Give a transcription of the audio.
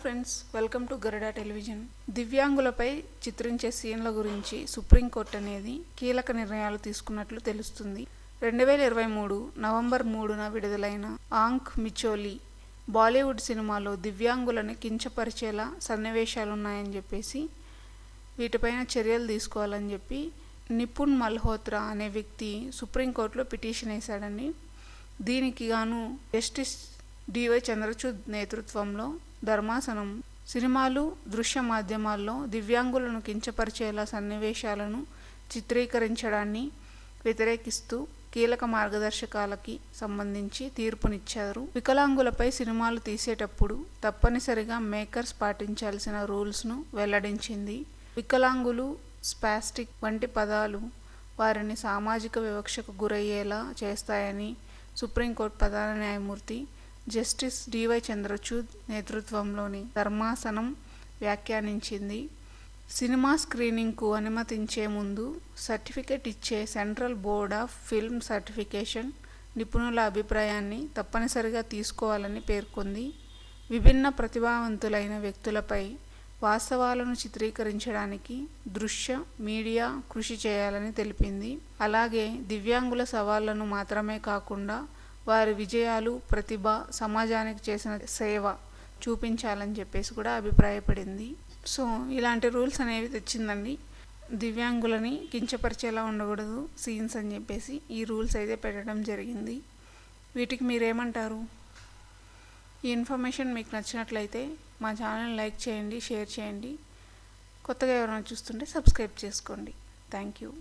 Friends, welcome to Garuda television. దివ్యాంగులపై చిత్రించే సీన్ల గురించి సుప్రీంకోర్టు అనేది కీలక నిర్ణయాలు తీసుకున్నట్లు తెలుస్తుంది. 2023 నవంబర్ 3న విడుదలైన ఆంక్ మిచోలి బాలీవుడ్ సినిమాలో దివ్యాంగులను కించపరిచేలా సన్నివేశాలున్నాయని చెప్పేసి వీటిపైన చర్యలు తీసుకోవాలని చెప్పి నిపుణ్ మల్హోత్రా అనే వ్యక్తి సుప్రీంకోర్టులో పిటిషన్ వేశాడని. దీనికి గాను జస్టిస్ డివై చంద్రచూడ్ నేతృత్వంలో ధర్మాసనం సినిమాలు, దృశ్య మాధ్యమాల్లో దివ్యాంగులను కించపరిచేలా సన్నివేశాలను చిత్రీకరించడాన్ని వ్యతిరేకిస్తూ కీలక మార్గదర్శకాలకి సంబంధించి తీర్పునిచ్చారు. వికలాంగులపై సినిమాలు తీసేటప్పుడు తప్పనిసరిగా మేకర్స్ పాటించాల్సిన రూల్స్ను వెల్లడించింది. వికలాంగులు, స్పాస్టిక్ వంటి పదాలు వారిని సామాజిక వివక్షకు గురయ్యేలా చేస్తాయని సుప్రీంకోర్టు ప్రధాన న్యాయమూర్తి జస్టిస్ డివై చంద్రచూడ్ నేతృత్వంలోని ధర్మాసనం వ్యాఖ్యానించింది. సినిమా స్క్రీనింగ్కు అనుమతించే ముందు సర్టిఫికెట్ ఇచ్చే central board of film certification నిపుణుల అభిప్రాయాన్ని తప్పనిసరిగా తీసుకోవాలని పేర్కొంది. విభిన్న ప్రతిభావంతులైన వ్యక్తులపై వాస్తవాలను చిత్రీకరించడానికి దృశ్య మీడియా కృషి చేయాలని తెలిపింది. అలాగే దివ్యాంగుల సవాళ్లను మాత్రమే కాకుండా వారి విజయాలు, ప్రతిభ, సమాజానికి చేసిన సేవ చూపించాలని చెప్పేసి కూడా అభిప్రాయపడింది. సో ఇలాంటి రూల్స్ అనేవి తెచ్చిందండి. దివ్యాంగులని కించపరిచేలా ఉండకూడదు సీన్స్ అని చెప్పేసి ఈ రూల్స్ అయితే పెట్టడం జరిగింది. వీటికి మీరేమంటారు? ఈ ఇన్ఫర్మేషన్ మీకు నచ్చినట్లయితే మా ఛానల్ లైక్ చేయండి, షేర్ చేయండి. కొత్తగా ఎవరైనా చూస్తుంటే సబ్స్క్రైబ్ చేసుకోండి. Thank you.